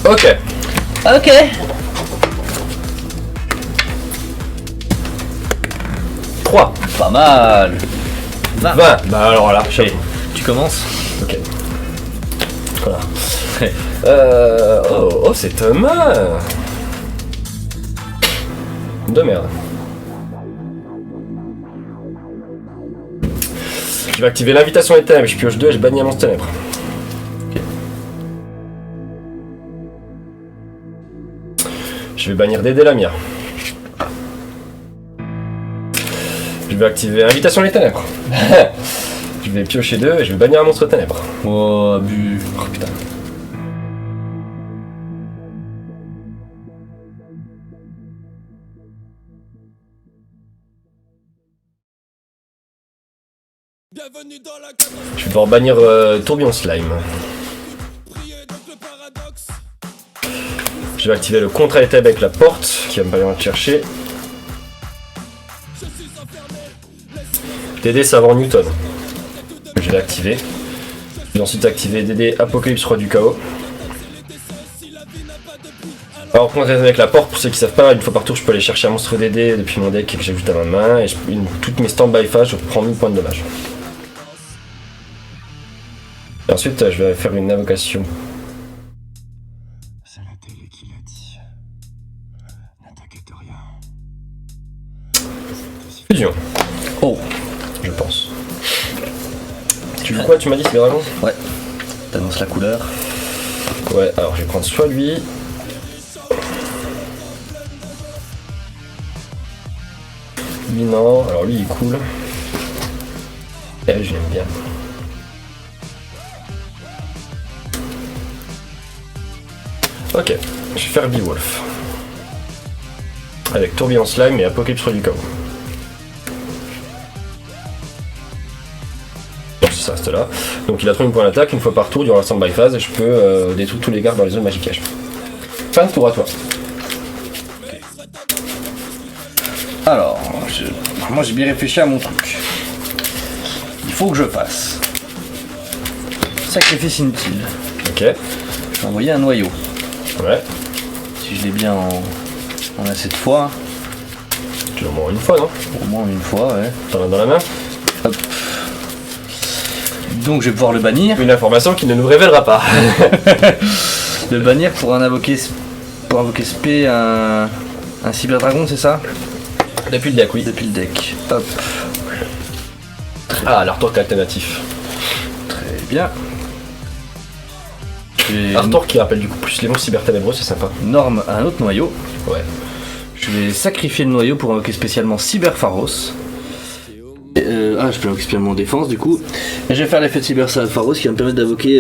Ok. Ok. 3. Pas mal. 20. Bah alors là, chapeau. Tu commences. Ok. Voilà. Oh, c'est un mal. De merde. Je vais activer l'invitation des ténèbres, je pioche 2 et je bannis un monstre ténèbre. Ok. Je vais bannir Dédé Lamia. Je vais activer l'invitation des ténèbres. Je vais piocher 2 et je vais bannir un monstre ténèbre. Oh, abus. Oh putain. Je vais devoir bannir Tourbillon Slime. Je vais activer le contre étape avec la porte qui va me permettre de chercher. DD Savant Newton. Je vais activer. Je vais ensuite activer DD Apocalypse Roi du Chaos. Alors contre étape avec la porte, pour ceux qui savent pas, une fois par tour je peux aller chercher un monstre DD depuis mon deck que j'ajoute à ma main et toutes mes stand-by phases je prends 1000 points de dommage. Et ensuite je vais faire une invocation. C'est la télé qui l'a dit. N'inquiète rien. Fusion. Oh. Je pense. Tu veux quoi, tu m'as dit, c'est les dragons? Ouais. T'annonces la couleur. Ouais, alors je vais prendre soit lui. Lui non, alors lui il est cool. Elle je l'aime bien. Ok, je vais faire Beowulf. Avec Tourbillon Slime et Apocalypse Roi du Chaos. Donc ça reste là. Donc il a 30 points d'attaque, une fois par tour durant la stand-by phase et je peux détruire tous les gardes dans les zones magiques. Fin de tour à toi. Alors, moi j'ai bien réfléchi à mon truc. Il faut que je fasse sacrifice inutile. Ok. Je vais envoyer un noyau. Ouais. Si je l'ai bien en assez de fois, Tu l'as au moins une fois, non? au moins une fois, ouais. T'en as dans la main? Hop. Donc je vais pouvoir le bannir. Une information qui ne nous révélera pas. Le bannir pour invoquer spé un cyberdragon, c'est ça? Depuis le deck, oui. Depuis le deck. Hop. Ah, l'artwork alternatif. Très bien. Je vais Artwork qui rappelle du coup plus les monstres cyberténébreux, c'est sympa. norme un autre noyau. Ouais. Je vais sacrifier le noyau pour invoquer spécialement Cyberpharos. Je peux invoquer spécialement défense du coup. Et je vais faire l'effet de Cyberpharos qui va me permettre d'invoquer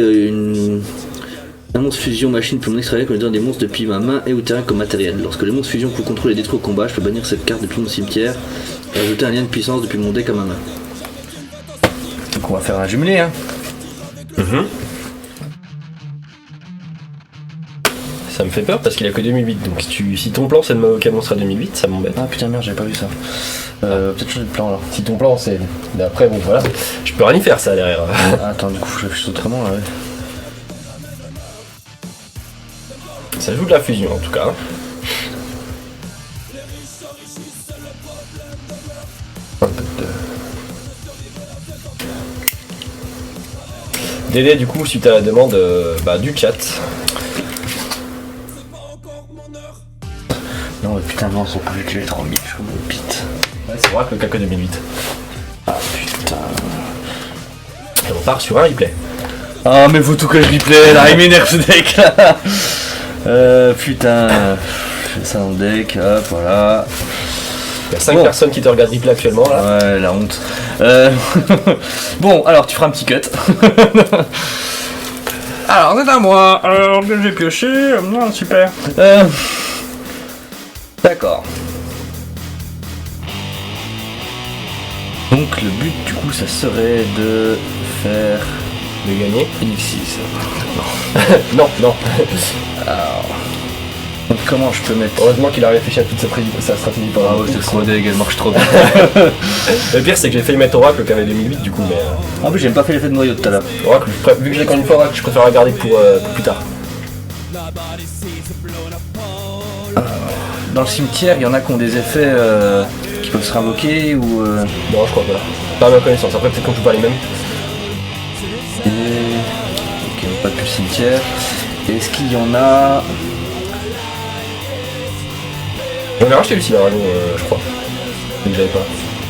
un monstre fusion machine pour mon extraire connaissant des monstres depuis ma main et ou terrain comme matériel. Lorsque les monstres fusion pour contrôler et détruire au combat, je peux bannir cette carte depuis mon cimetière et ajouter un lien de puissance depuis mon deck à ma main. Donc on va faire un jumelé hein. Ça me fait peur parce qu'il a que 2008, donc si ton plan c'est de m'invoquer un monstre à 2008, ça m'embête. Ah putain merde, j'avais pas vu ça. Peut-être changer de plan alors. Si ton plan c'est... Mais après bon voilà, je peux rien y faire ça derrière. Ah, attends, du coup je réfléchis autrement là ouais. Ça joue de la fusion en tout cas. Délai du coup suite à la demande du chat. Non mais putain non, son plus tu es trop mis, je me pite. Ouais, c'est vrai que le caca 2008. Ah putain. Et on part sur un replay. Ah mais faut tout que je replay là, il m'énerve ce deck là. Putain. Je fais ça dans le deck, hop voilà. Il y a 5 personnes qui te regardent replay actuellement là. Ouais la honte. Bon alors tu feras un petit cut. Alors c'est à moi. Alors que j'ai pioché, non super. D'accord. Donc le but du coup ça serait de faire De gagner. Inixis. Non, non. Alors. Donc comment je peux mettre. Heureusement qu'il a réfléchi à toute sa stratégie pendant. Ah ouais c'est trop deg, elle marche trop bien. Le pire c'est que j'ai failli mettre Oracle qui avait 2008 du coup mais... En plus j'ai même pas fait l'effet de noyau tout à l'heure. Oracle, vu que j'ai quand même une fois Oracle, je préfère la garder pour plus tard. Dans le cimetière, il y en a qui ont des effets qui peuvent se réinvoquer ou. Non, je crois pas. Pas à ma connaissance. Après, peut-être qu'on joue pas les mêmes. Ok, pas plus cimetière. Est-ce qu'il y en a. J'en ai racheté le Cyberdragon, je crois. Mais que j'avais pas.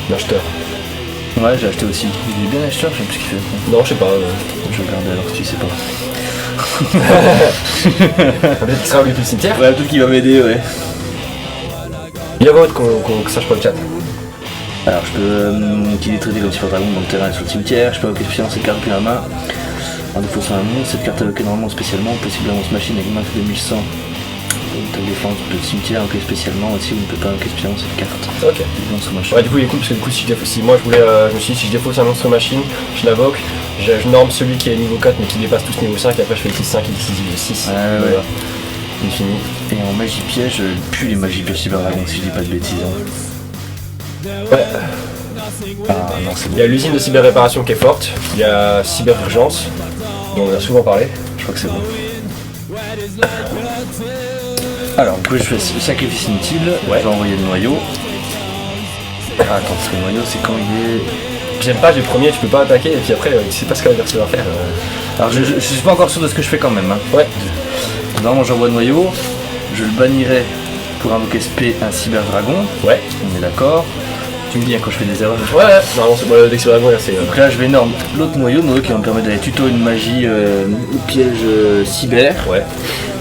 L'acheteur. Ouais, j'ai acheté aussi. Il est bien acheteur, je sais plus ce qu'il fait. Non, je sais pas. Je vais regarder alors si tu sais pas. Peut-être qu'il sera avec le cimetière. Ouais, peut-être qu'il va m'aider, ouais. Il y a votre qu'on sache pas le chat. Alors, je peux utiliser traiter comme Cyberdragon dans le terrain et sur le cimetière. Je peux invoquer spécialement cette carte depuis la main. En défaut sur un monstre, cette carte invoquée normalement spécialement, possible lance machine avec main 2100. Ta défense de cimetière invoquée spécialement aussi, vous ne pouvez pas invoquer spécialement cette carte. Ok. Monstre machine. Ouais, du coup, il est cool parce que du coup, si moi je voulais, je me suis dit, si je défausse un monstre machine, je l'invoque, je norme celui qui est niveau 4 mais qui dépasse tous niveau 5, et après je fais X5 et X6. Ouais. Infini. Et en magie piège, je plus les magies pièges Cyberdragon si je dis pas de bêtises. Hein. Ouais. Ah non, c'est Il bon. y a l'usine de cyber réparation qui est forte, il y a cyber urgence, dont on a souvent parlé. Je crois que c'est bon. Alors, du coup, je fais sacrifice inutile. Ouais. Je vais envoyer le noyau. Ah, attends, parce que le noyau, c'est quand il est. J'aime pas, j'ai le premier, tu peux pas attaquer, et puis après, tu sais pas ce que l'adversaire va faire. Alors, je suis pas encore sûr de ce que je fais quand même. Hein. Ouais. Normalement, j'envoie le noyau. Je le bannirai pour invoquer SP un cyberdragon. Ouais. On est d'accord. Tu me dis hein, quand je fais des erreurs. Ouais, normalement, c'est bon, dès que c'est vraiment, c'est. Donc là, je vais norme l'autre noyau qui va me permettre d'aller tuto une magie ou piège cyber. Ouais.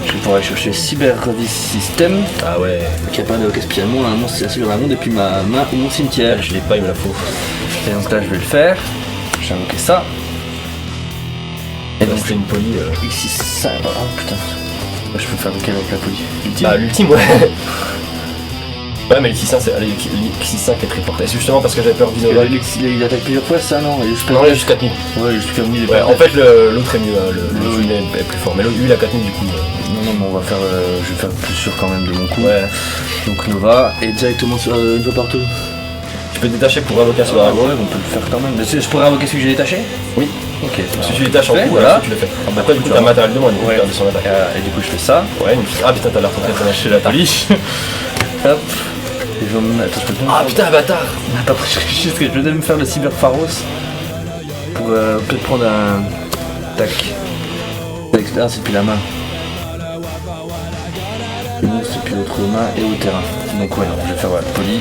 Je vais pouvoir aller chercher Cyber Revis System. Ah ouais. Qui a pas d'invoquer spécialement un monstre c'est cyberdragon depuis ma main ou mon cimetière. Je l'ai pas, il me la faut. Et donc là, je vais le faire. Je vais invoquer ça. Et donc, c'est une poly. X6. Oh putain. Je peux faire invoquer avec la poly. Ultime. Bah, l'ultime, ouais. Ouais, mais l'X6 c'est. Allez, l'X6 est très forte. Et c'est justement parce que j'avais peur d'Innova. Il attaque plusieurs fois, ça non? Non, il a juste 4000. Ouais, il est juste 4000. Ouais, en fait, l'autre est mieux, hein, le Jules est plus fort. Mais lui, il a 4000 du coup. Non, mais on va faire. Je vais faire plus sûr quand même de mon coup. Ouais. Donc Nova, et directement sur une fois partout. Tu peux te détacher pour invoquer sur Ah la ouais, on peut le faire quand même. Mais je pourrais invoquer celui que j'ai détaché? Oui. Ok. Si tu détaches en coup, voilà. tu le fais. Ah bah, Après, du coup, t'as matériel de moins, du coup, Ouais. tu perds de son attaque. Et du coup, je fais ça. Ouais, ah putain, t'as l'air en train de lâcher la Polish. Hop. Et je vais me... Attends, je peux Ah putain, bâtard. Attends, je réfléchis parce que je vais me faire le Cyber Pharos pour peut-être prendre un. Tac. Ah, c'est depuis la main. Et bon, c'est depuis l'autre main et au terrain. Donc, ouais, non, je vais faire poli.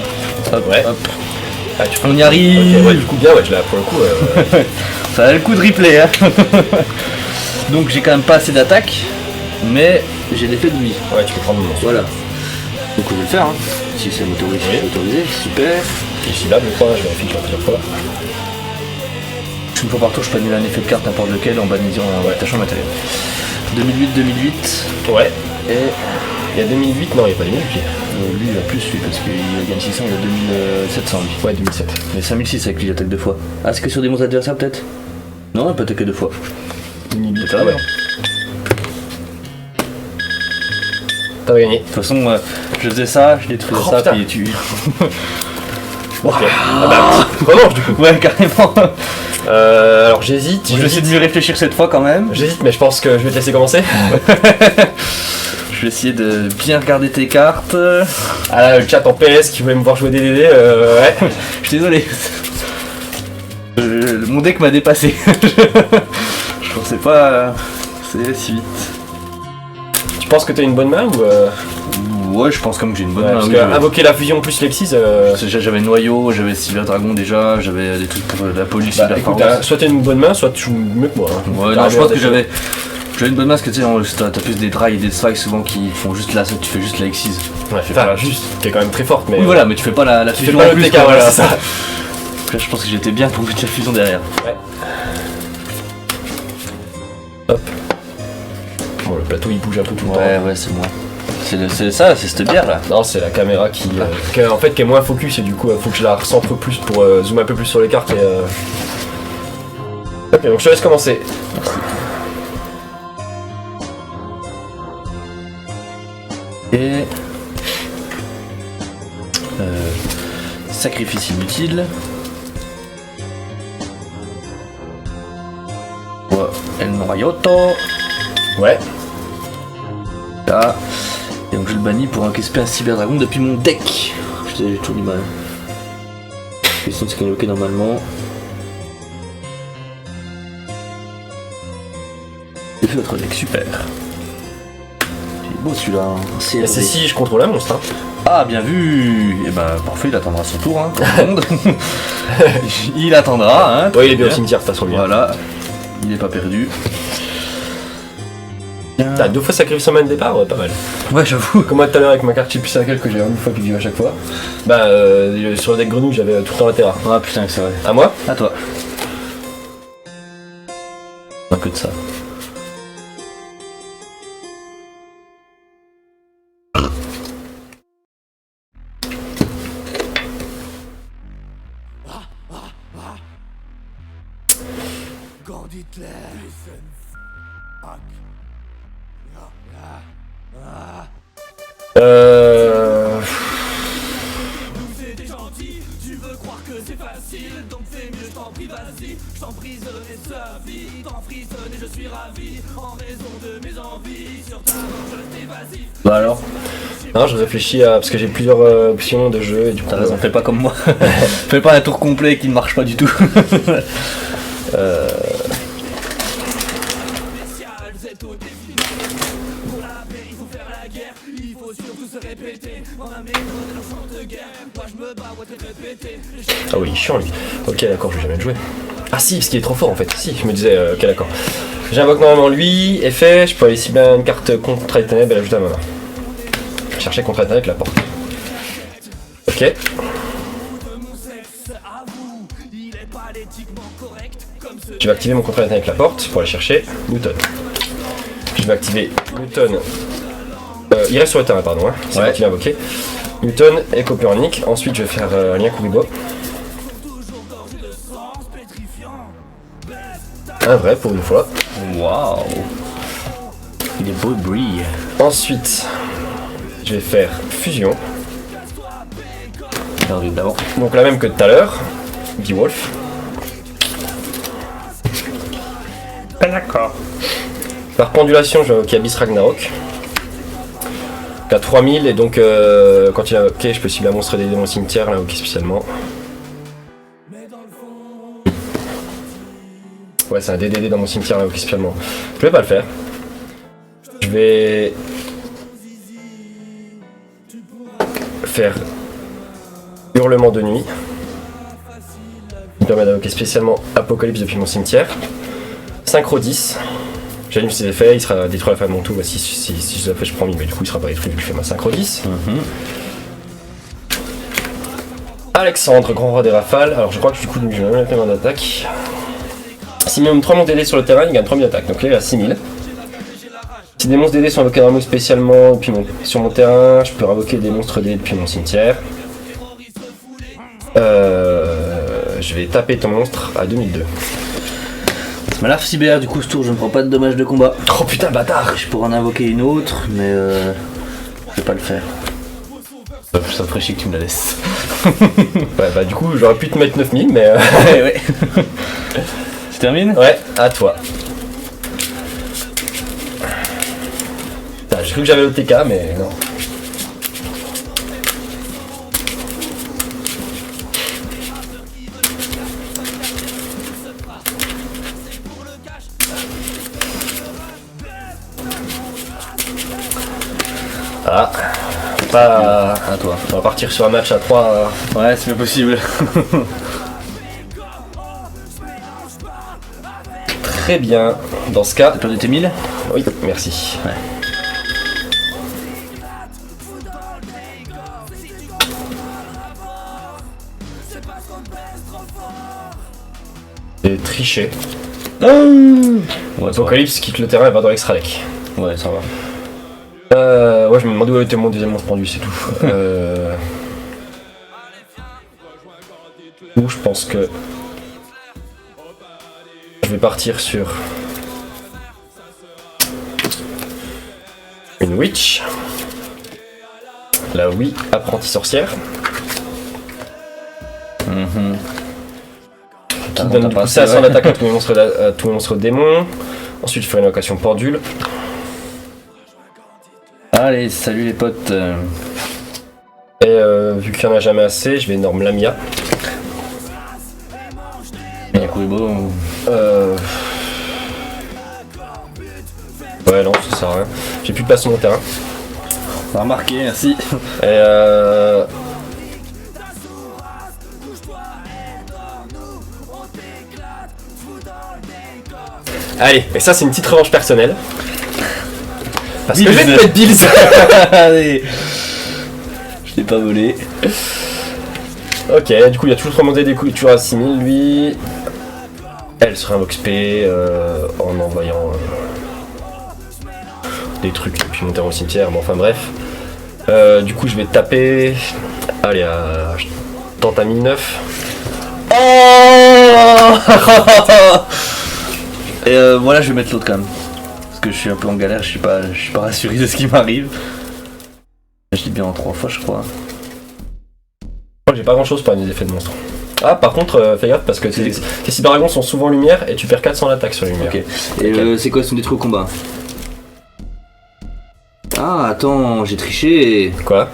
Hop, Ouais. hop. Ah, tu On y arrive. Ok, ouais, du coup, bien, ouais, je l'ai pour le coup. Ça a le coup de replay, hein. Donc, j'ai quand même pas assez d'attaque, mais j'ai l'effet de vie. Ouais, tu peux prendre mon monstre. Voilà. Donc, je vais le faire, hein. Si c'est motorisé, Oui. c'est autorisé, super. Ici, là, je crois, je vérifie plusieurs fois. Une fois par tour, je peux annuler un effet de carte n'importe lequel en bannissant en attachant matériel. 2008. Ouais. Et Il y a 2008, non, il n'y a pas 2008. lui, il a plus lui parce qu'il gagne 600, il a 2700 lui. Ouais, 2007. Il a 5006 avec lui, il attaque deux fois. Ah, c'est que sur des monstres adversaires peut-être? Non, il peut attaquer deux fois. 2008, ah ouais. T'as gagné. De toute façon, je faisais ça, je détruisais Oh, ça, putain. puis tu. Ok. Ah bah, revanche du coup. Ouais, carrément. Alors j'hésite. Je vais essayer de mieux réfléchir cette fois quand même. J'hésite, mais je pense que je vais te laisser commencer. Je vais essayer de bien regarder tes cartes. Ah là, le chat en PS qui voulait me voir jouer des DD, ouais. Je suis désolé. Mon deck m'a dépassé. Je pensais pas c'est si vite. Tu penses que t'as une bonne main ou Ouais, je pense comme que j'ai une bonne ouais, main. parce Oui, que j'avais- invoquer la fusion plus Lexis, J'avais Noyau, j'avais Cyber Dragon déjà, j'avais des trucs pour la police, bah, Cyber écoute, Pharos. soit t'as une bonne main, soit tu joues mieux que moi. Hein. Ouais, T'as non, je un pense que meilleur deck. j'avais une bonne main parce que tu sais, t'as plus des dry et des strikes souvent qui font juste la tu fais juste la X6. Ouais, fais enfin, pas- juste, qui est quand même très forte, mais. Oui, voilà, mais tu fais pas la Tu fais fusion pas en le plus. TK, quoi, voilà, c'est ça. Donc là, je pense que j'étais bien pour mettre la fusion derrière. Hop. Bon, le plateau il bouge un peu tout le temps. Ouais, c'est moi. C'est ça, c'est cette bière là. Non, c'est la caméra qui en fait qui est moins focus et du coup faut que je la recentre plus pour zoomer un peu plus sur les cartes et Ok, donc je te laisse commencer. Et sacrifice inutile. Ouais, El Noyauto. Ouais. Là. Et donc je le bannis pour invoquer un cyberdragon depuis mon deck. J'ai toujours du mal. Question de ce qu'il est invoqué normalement. J'ai fait votre deck, super. Il est beau celui-là. Hein. Mais c'est si je contrôle un monstre. Hein. Ah, bien vu. Et bah parfait, il attendra son tour. Hein, comme tout le monde. Il attendra. Hein, Ouais, il est bien au cimetière, de toute façon. Voilà. Il est pas perdu. T'as 2 fois sacrifié son main de départ, ouais, pas mal. Ouais, j'avoue. Comme moi tout à l'heure avec ma carte Chipus Circle que j'ai une fois puis que j'ai à chaque fois. Bah, sur le deck grenouille, j'avais tout le temps la Terra. Ah putain, que c'est vrai. À moi? À toi. Un peu de ça. Bah alors, Non, je réfléchis à. Parce que j'ai plusieurs options de jeu et du coup. t'as raison, fais pas comme moi. Fais pas un tour complet qui ne marche pas du tout. Ah oui, il est chiant lui. Ok, d'accord, je vais jamais le jouer. Ah si, parce qu'il est trop fort en fait. Si, je me disais, ok, d'accord. J'invoque normalement lui, effet, je peux aller cibler une carte contre les ténèbres et l'ajouter à ma main. Chercher contre les ténèbres avec la porte. Ok. Je vais activer mon contre les ténèbres avec la porte pour aller chercher Newton. Je vais activer Newton. Il reste sur le terrain, pardon. Hein. C'est moi qui l'ai invoqué. Newton et copie unique. Ensuite, je vais faire lien Kuribo. Un vrai pour une fois. Waouh. Il est beau, il brille. Ensuite, je vais faire fusion. Perdu d'avant. Donc la même que tout à l'heure. Beowulf. Pas d'accord. Par pendulation, je vais invoquer Abyss Ragnarok. À 3000 et donc quand il a invoqué, je peux cibler un monstre des démons cimetière, l'invoquer spécialement. Ouais, c'est un DDD dans mon cimetière, l'invoquer spécialement. Je vais pas le faire. Je vais faire Hurlement de nuit. Il me permet d'invoquer spécialement Apocalypse depuis mon cimetière. Synchro 10. J'allume ses effets, il sera détruit à la fin de mon tour. Si je le fais, je prends 1000, mais du coup il sera pas détruit vu que je fais ma synchro 10. Alexandre, grand roi des rafales. Alors je crois que du coup je vais même faire mon attaque. S'il met 3 monstres DD sur le terrain, il gagne 3000 attaques. Donc là il a 6000. Si des monstres DD sont invoqués normalement spécialement depuis sur mon terrain, je peux invoquer des monstres DD depuis mon cimetière. Je vais taper ton monstre à 2002. Ma larve cyber, du coup, ce tour, je ne prends pas de dommages de combat. Oh putain, bâtard! Je pourrais en invoquer une autre, mais je vais pas le faire. Ça me ferait chier que tu me la laisses. Ouais, bah du coup, j'aurais pu te mettre 9000, mais. Ouais. Tu termines? Ouais, à toi. Putain, j'ai cru que j'avais l'OTK, mais non. Ah, pas À toi. On va partir sur un match à 3. Ouais, c'est bien possible. Très bien. Dans ce cas. T'as perdu tes 1000? Oui, merci. Ouais. J'ai triché. Ouais, Apocalypse quitte le terrain et va dans l'extra deck. Ouais, ça va. Ouais, je me demandais où était mon deuxième monstre pendu, c'est tout. Je pense que je vais partir sur une witch. La oui, apprentie sorcière. Qui donne du coup ça à son attaque à tous mes monstres démons. Ensuite, je ferai une invocation pendule. Allez, salut les potes. Et vu qu'il n'y en a jamais assez, je vais norme Lamia. Bien Kuribo. Ouais, non, ça sert à rien. J'ai plus de place sur mon terrain. On a remarqué, merci. Et allez, et ça c'est une petite revanche personnelle. Parce que je vais te mettre Bills. Allez. Je l'ai pas volé. Ok, du coup il a toujours remonté des coups, toujours à 6000 lui. Elle serait un Vox P en envoyant des trucs depuis mon terrain au cimetière, bon enfin bref. Du coup je vais taper. Allez, je tente à 1009. Oh. Et voilà, je vais mettre l'autre quand même. Parce que je suis un peu en galère, je suis pas rassuré de ce qui m'arrive. Je dis bien en 3 fois, je crois. J'ai pas grand chose pour les effets de monstre. Ah, par contre, fais gaffe parce que tes cyberdragons sont souvent lumière et tu perds 400 d'attaque sur les lumières. Ok. Et c'est quoi, son détruit au combat? Ah, attends, j'ai triché. Quoi?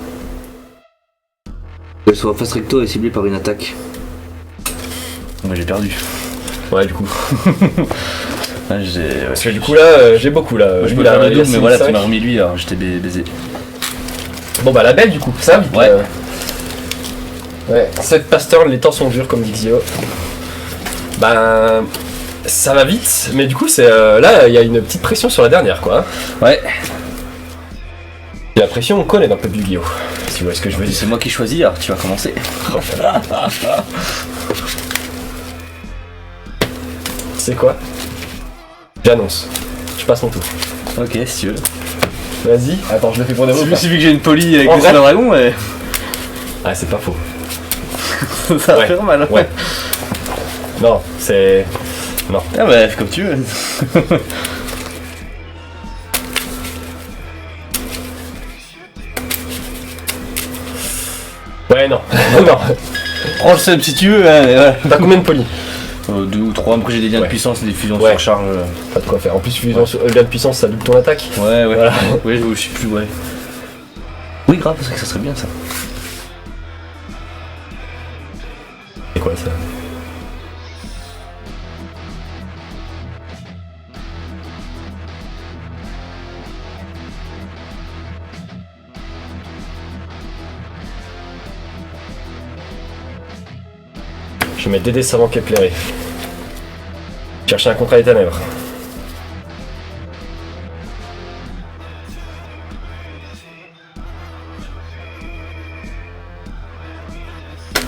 Elle soit face recto et ciblée par une attaque. Moi j'ai perdu. Ouais, du coup. Ouais, Parce que du coup là, j'ai beaucoup là. Moi, je Lui, peux il a- faire le il a double, mais voilà, 6,5. tu m'as remis lui, alors j'étais baisé. Bon bah la belle du coup, ça vite. Ouais. Ouais, 7 pasteurs, les temps sont durs comme dit Xio. Ben. Ça va vite, mais du coup c'est là il y a une petite pression sur la dernière quoi. Ouais. Et la pression on connaît dans le peuple du Guillaume. Si vous voyez ce que je veux dire. C'est moi qui choisis, alors tu vas commencer. C'est quoi? J'annonce. Je passe mon tour. Ok, si tu veux. Vas-y. Attends, je le fais pour des mots. Il suffit que j'ai une poly avec En le vrai dragon et Ah c'est pas faux. ça va Ouais. faire mal. Ouais. Non, c'est. Non. Ah bah, comme tu veux. Ouais non. Non. Prends le seum si tu veux, hein, mais ouais. T'as combien de polis? 2 ou 3, après j'ai des liens Ouais. de puissance et des fusions Ouais. sur charge. Pas de quoi faire. En plus, fusion sur gain de puissance, ça double ton attaque. Ouais, ouais. Voilà. Ouais, je sais plus, ouais. Oui, grave, c'est que ça serait bien ça. C'est quoi ça? Je vais mettre Dédé Savant Kepleré. Chercher un contrat des ténèbres.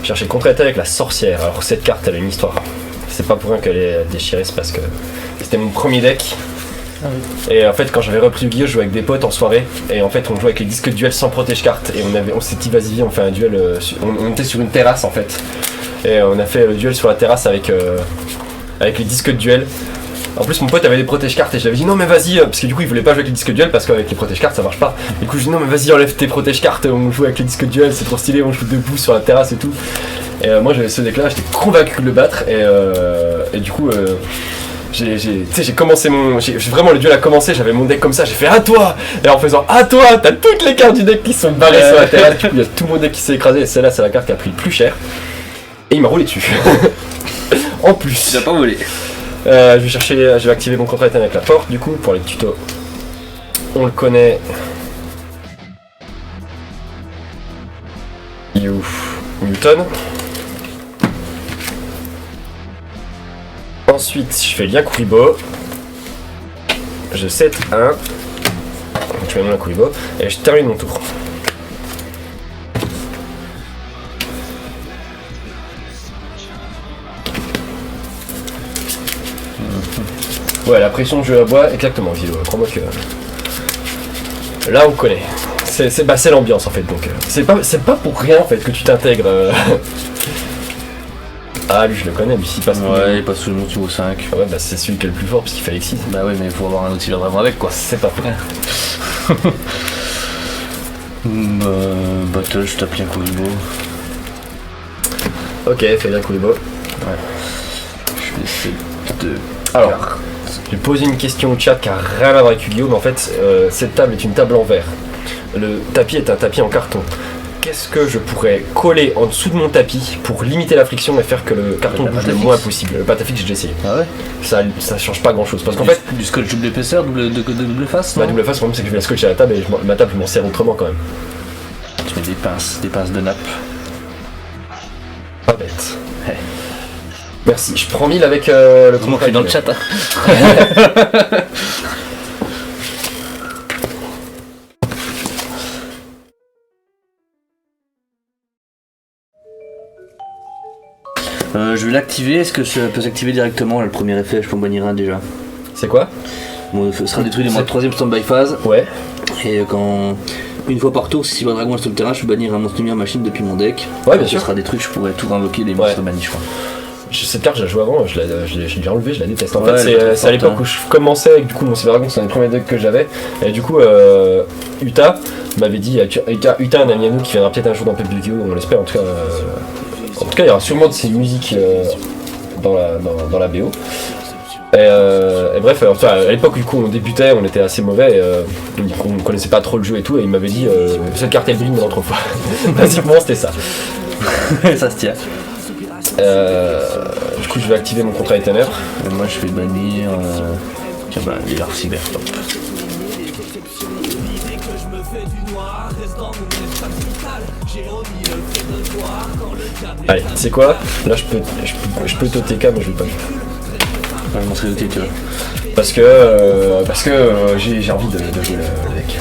Chercher le contrat d'état avec la sorcière. Alors cette carte elle a une histoire. C'est pas pour rien qu'elle est déchirée, c'est parce que c'était mon premier deck. Et en fait quand j'avais repris Yu-Gi-Oh! Je jouais avec des potes en soirée. Et en fait on jouait avec les disques de duel sans protège carte. Et on s'est dit vas-y on fait un duel. On était sur une terrasse en fait. Et on a fait le duel sur la terrasse avec les disques de duel. En plus mon pote avait des protège cartes et je lui avais dit non mais vas-y parce que du coup il voulait pas jouer avec les disques de duel parce qu'avec les protège cartes ça marche pas. Du coup je dis non mais vas-y enlève tes protège cartes, on joue avec les disques de duel, c'est trop stylé, on joue debout sur la terrasse et tout. Et moi j'avais ce deck là, j'étais convaincu de le battre et du coup j'ai commencé vraiment le duel a commencé, j'avais mon deck comme ça, j'ai fait à toi. Et en faisant à toi, t'as toutes les cartes du deck qui sont barrées sur la terrasse, du coup il y a tout mon deck qui s'est écrasé et celle-là c'est la carte qui a pris le plus cher. Et il m'a roulé dessus. En plus. Tu l'as pas volé. Je vais activer mon contrat avec la porte du coup pour les tutos. On le connaît. Newton. Ensuite je fais lien Kuribo. Je set 1. Donc je mets mon lien Kuribo et je termine mon tour. Ouais, la pression de jeu à bois, exactement, Vilo. Crois-moi que. Là, on connaît. C'est l'ambiance en fait, donc. C'est pas pour rien en fait que tu t'intègres. Ah, lui, je le connais, lui, s'il passe. Ouais, il passe sous le niveau 5. Ah ouais, bah c'est celui qui est le plus fort parce qu'il fallait que 6. Bah ouais, mais il faut avoir un outil vraiment avec quoi. C'est pas vrai. Battle, je tape bien Kuribo. Ok, fais bien Kuribo. Ouais. Je vais essayer de. Alors, j'ai posé une question au chat qui a rien à voir avec Yu-Gi-Oh! Mais en fait, cette table est une table en verre. Le tapis est un tapis en carton. Qu'est-ce que je pourrais coller en dessous de mon tapis pour limiter la friction et faire que le carton bouge le moins possible? Le Patafix, j'ai déjà essayé. Ah ouais? Ça change pas grand chose. Parce qu'en fait, Du scotch double épaisseur, double face? ma non double face, le problème c'est que je vais la scotcher à la table et ma table je m'en sers autrement quand même. Tu mets des pinces de nappe. Pas bête. Ouais. Merci. Je prends 1000 avec le Comment on fait dans le chat, hein. Je vais l'activer, est-ce que ça peut s'activer directement là, le premier effet? Je peux en bannir un déjà. C'est quoi? Bon, ce sera détruit dans ma troisième stand-by phase. Ouais. Et quand une fois par tour, si Cyber Dragon est sur le terrain, je peux bannir un monstre lumière machine depuis mon deck. Ouais, bien Ce sûr. sera détruit, je pourrais tout invoquer les monstres bannis, je crois. Cette carte, je la joue avant, je l'ai déjà enlevée, je la déteste. En Ouais, fait, elle est très c'est à l'époque forte, où je commençais avec du coup mon Cyber Dragon, c'est un des premiers decks que j'avais. Et du coup, Uta m'avait dit, Uta, un ami à nous qui viendra peut-être un jour dans PPVO, on l'espère en tout cas. En tout cas, il y aura sûrement de ces musiques dans la BO. Et bref, enfin, à l'époque, du coup, on débutait, on était assez mauvais, on connaissait pas trop le jeu et tout, et il m'avait dit cette carte elle brille, mais l'autre fois. Basiquement, c'était ça. Ça se tient. Du coup, je vais activer mon contrat éternel. Et moi, je vais bannir. Tiens, bah, les larves cyber, top. Allez, c'est quoi? Là, je peux te TK, mais je vais pas le faire. Je vais montrer le tu vois. Parce que j'ai envie de jouer le deck.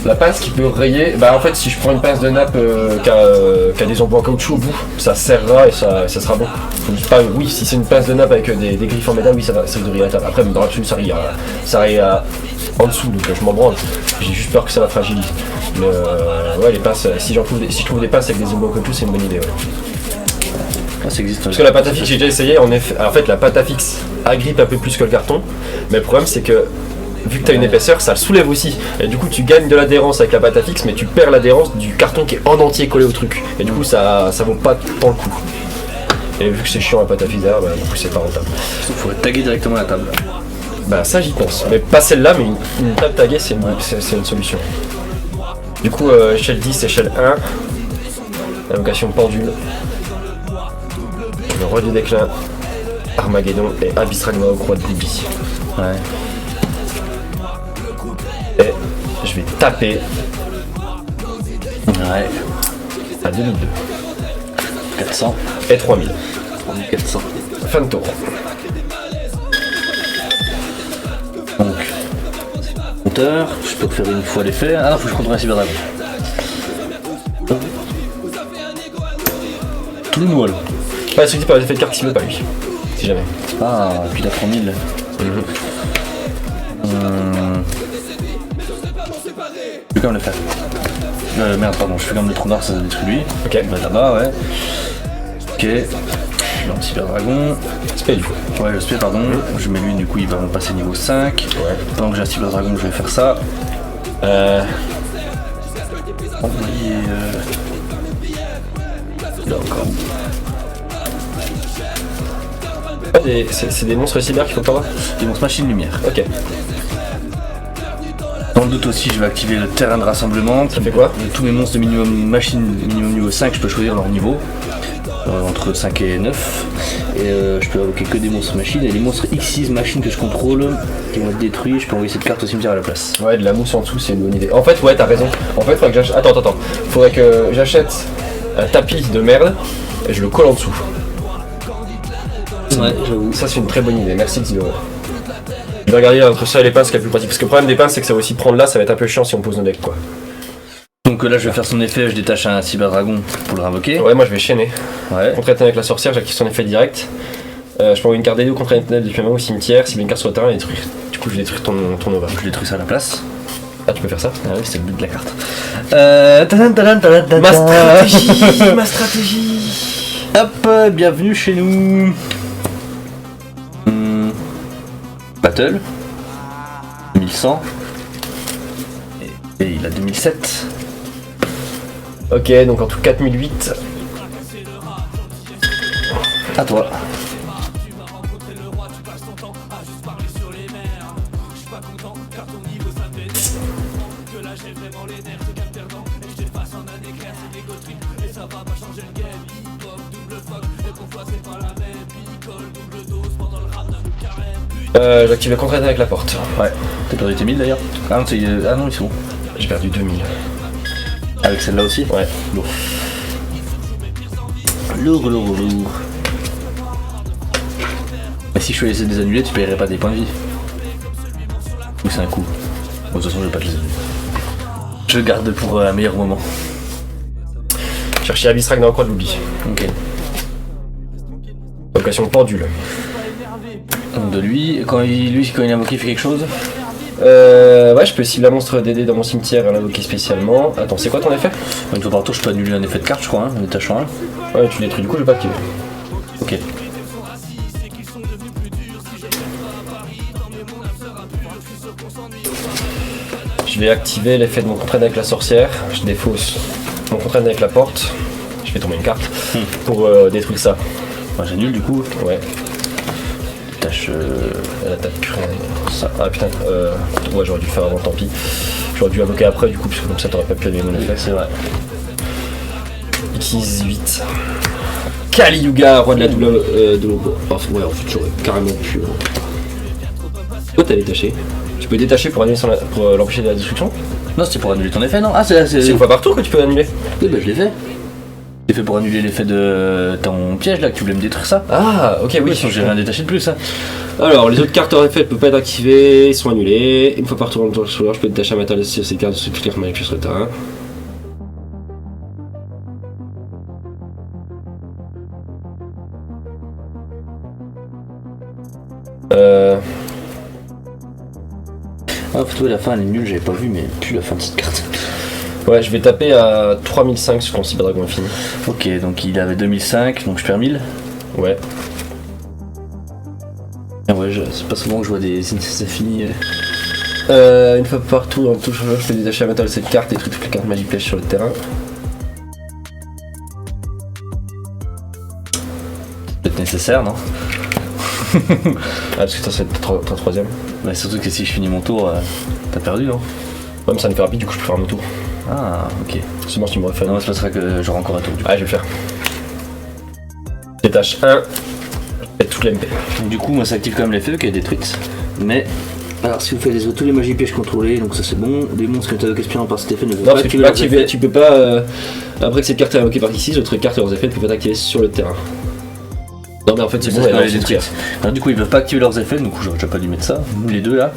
La pince qui peut rayer, bah en fait si je prends une pince de nappe qui a des embouts en caoutchouc au bout, ça serrera et ça sera bon. Faut juste pas, oui, si c'est une pince de nappe avec des griffes en métal, oui ça risque de rayer la table. Après dans l'absolu ça raye en dessous, donc je m'en branle. J'ai juste peur que ça la fragilise. Mais ouais, les pinces, si je trouve des pinces avec des embouts en caoutchouc, c'est une bonne idée. Ouais. Ah, ça existe. Parce que la pâte à fixe, j'ai déjà essayé, en fait la pâte à fixe agrippe un peu plus que le carton, mais le problème c'est que vu que tu as une épaisseur, ça le soulève aussi. Et du coup, tu gagnes de l'adhérence avec la pâte à fixe, mais tu perds l'adhérence du carton qui est en entier collé au truc. Et du coup, ça vaut pas tant le coup. Et vu que c'est chiant la pâte à fixe derrière, bah, du coup, c'est pas rentable. Il faudrait taguer directement la table. Bah, ça, j'y pense. Mais pas celle-là, mais une table taguée, c'est une solution. Du coup, échelle 10, échelle 1. Invocation pendule. Le roi du déclin. Armageddon et Abyss Ragnarok, roi de Libye. Ouais. Et je vais taper Ouais. à 2002 400. et 3000. 400. Fin de tour. Donc. Compteur. Je peux refaire une fois l'effet. Ah non, faut que je contrôle un Cyber Dragon. Tout le nouveau là. Pas restricté par les effets de carte s'il veut pas lui. Si jamais. Ah, puis il a 3000. Je vais quand même le faire. Merde, pardon, je fais quand même le trou noir, ça détruit lui. Ok. On va là-bas, ouais. Ok. Je suis dans le Cyber Dragon. Spé du coup. Ouais, le spé, pardon. Je mets lui, du coup, il va me passer niveau 5. Ouais. Pendant que j'ai un Cyber Dragon, je vais faire ça. Envoyer. Là encore. C'est des monstres cyber qu'il faut pas voir. Des monstres machine lumière. Ok. Dans le doute aussi, je vais activer le terrain de rassemblement. Ça fait quoi? Tous mes monstres de minimum machine, minimum niveau 5, je peux choisir leur niveau. Entre 5 et 9. Et je peux invoquer que des monstres machines. Et les monstres X6 machines que je contrôle, qui vont être détruits, je peux envoyer cette carte au cimetière à la place. Ouais, de la mousse en dessous, c'est une bonne idée. En fait, ouais, t'as raison. En fait, faudrait que j'achète. Attends. Faudrait que j'achète un tapis de merde et je le colle en dessous. Ouais, j'avoue. Ça, c'est une très bonne idée. Merci Tilo. Je vais regarder entre ça et les pinces, ce qui est le plus pratique. Parce que le problème des pinces, c'est que ça va aussi prendre là, ça va être un peu chiant si on pose nos decks, quoi. Donc là, je vais faire son effet, je détache un Cyber Dragon pour le réinvoquer. Ouais, moi je vais chaîner. Ouais. Contre avec la sorcière, j'active son effet direct. Je peux envoyer une carte dédiée contre un depuis ma main au cimetière. Si une carte sur le terrain, elle détruire. Du coup, je vais détruire ton Nova. Je détruis ça à la place. Ah, tu peux faire ça? Ah oui, c'est le but de la carte. Ma stratégie. Hop, bienvenue chez nous. Battle. 2100. Et il a 2007. Ok, donc en tout 4008. À toi. J'active le contrainte avec la porte. Ouais. T'as perdu tes 1000 d'ailleurs. Ah non, ils sont bons. J'ai perdu 2000. Avec celle-là aussi. Ouais. Lourd. Lourd. Mais si je te laissais des annulés, tu paierais pas des points de vie. Ou c'est un coup. Bon, de toute façon, je vais pas te les annuler. Je garde pour un meilleur moment. Chercher Abyss Ragnar en croix de l'oubli. Ok. Vocation pendule. Donc de lui, quand il est invoqué, il fait quelque chose. Ouais, je peux cibler un monstre DD dans mon cimetière et l'invoquer spécialement. Attends, c'est quoi ton effet? Une fois par tour, je peux annuler un effet de carte, je crois, en détachant un. Ouais, tu détruis, du coup, je vais pas activer. Ok. Je vais activer l'effet de mon contrainte avec la sorcière. Je défausse mon contrainte avec la porte. Je fais tomber une carte pour détruire ça. Moi j'annule du coup. Ouais. Tâche. Elle attaque ça. Ah putain, ouais, j'aurais dû le faire avant, tant pis. J'aurais dû invoquer après du coup, puisque comme ça t'aurais pas pu annuler mon effet. C'est vrai. X8. Kali Yuga, roi de la double. Ouais, en fait, j'aurais carrément pu. Pourquoi t'as détaché? Tu peux détacher pour annuler pour l'empêcher de la destruction? Non, c'était pour annuler ton effet, non? Ah, c'est une fois par tour que tu peux annuler. Oui, bah je l'ai fait. C'est fait pour annuler l'effet de ton piège là, que tu voulais me détruire ça. Ah, ok, oui. J'ai rien détaché de plus. Hein. Alors, les autres cartes en effet ne peuvent pas être activées, ils sont annulées. Une fois par tour dans le tour, je peux détacher un matériel sur ces cartes de suppléer manipulation sur le terrain. Ah, faut la fin elle est nulle, j'avais pas vu, mais plus la fin de cette carte. Ouais, je vais taper à 3005 sur ton Cyberdragon Infini. Ok, donc il avait 2005, donc je perds 1000. Ouais. Ah ouais, c'est pas souvent que je vois des infinis. Une fois par tour dans le touche, je peux détacher un matériel de cette carte et toutes les cartes Magic Flèche sur le terrain. Peut-être nécessaire, non? Ah, parce que ça c'est ta troisième. Bah, surtout que si je finis mon tour, t'as perdu, non? Ouais, mais ça me fait rapide, du coup je peux faire mon tour. Ah, ok. C'est bon si tu me refais. Non, c'est pas ça que j'aurai encore un tour du coup. Ah, je vais le faire. Détache 1 et toute l'MP. Donc, du coup, moi ça active quand même l'effet qui est détruite. Mais. Alors, si vous faites tous les magies pièges contrôlés, donc ça c'est bon. Des monstres qui ont été invoqués spécialement par cet effet ne peuvent pas activer leurs effets. Tu peux pas. Après que cette carte est invoquée par ici, les autres cartes et leurs effets ne peuvent pas être activées sur le terrain. Non mais en fait c'est bon, elle est détruite. Alors du coup ils peuvent pas activer leurs effets, donc j'aurais déjà pas dû mettre ça. Nous les deux là.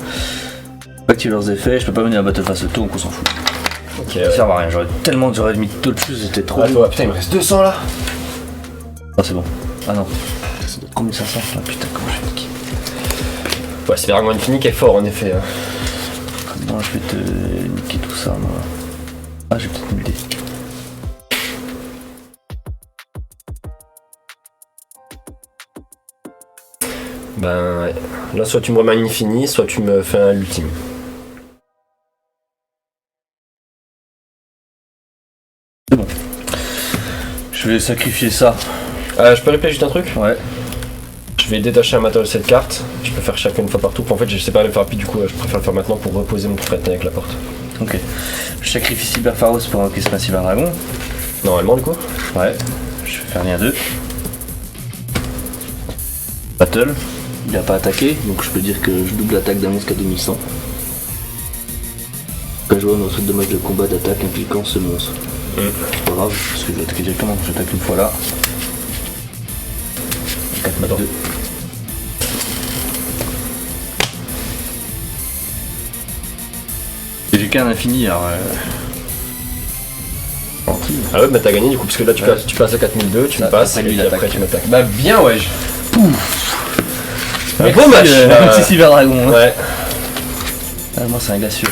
Ils peuvent pas activer leurs effets, je peux pas mener un battle face au tour, donc on s'en fout. Ok, ça sert à rien, j'aurais mis tout dessus, c'était trop. Ah toi, putain il me reste 200 là. Ah c'est bon. Ah non. Ça doit être combien 500? Ah putain comment je vais niquer. Ouais c'est vraiment Infini qui est fort en effet. Non je vais te niquer tout ça moi. Ah j'ai peut-être une idée. Ben ouais. Là soit tu me remets un Infini, soit tu me fais un ultime. C'est bon. Je vais sacrifier ça. Je peux répéter juste un truc? Ouais. Je vais détacher un matériel de cette carte. Je peux faire chacun une fois partout. En fait je sais pas le faire rapide, du coup je préfère le faire maintenant pour reposer mon contrainte avec la porte. Ok. Je sacrifie Cyberpharos pour invoquer ce Cyberdragon. Normalement du coup? Ouais. Je vais faire lien 2. Battle. Il a pas attaqué, donc je peux dire que je double l'attaque d'un monstre à 2100. Pas jouer notre dommage de combat d'attaque impliquant ce monstre. C'est pas grave, parce que je vais attaquer directement. J'attaque une fois là. 4002. Et j'ai qu'un infini, alors. Ah ouais, bah t'as gagné du coup, parce que là tu passes à 4002, tu me passes, et puis après tu m'attaques. Bah bien, ouais. Un bon match, petit Cyberdragon. Ouais. Ah, moi c'est un glacieux.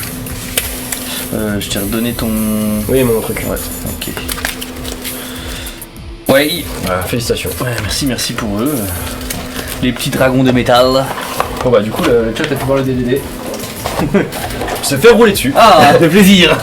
Je t'ai redonné ton. Oui, mon truc. Ouais, ok. Ouais. Félicitations. Ouais, merci pour eux. Les petits dragons de métal. Bon bah du coup le chat a pu voir le DDD. Se fait rouler dessus. Ah, ça fait plaisir.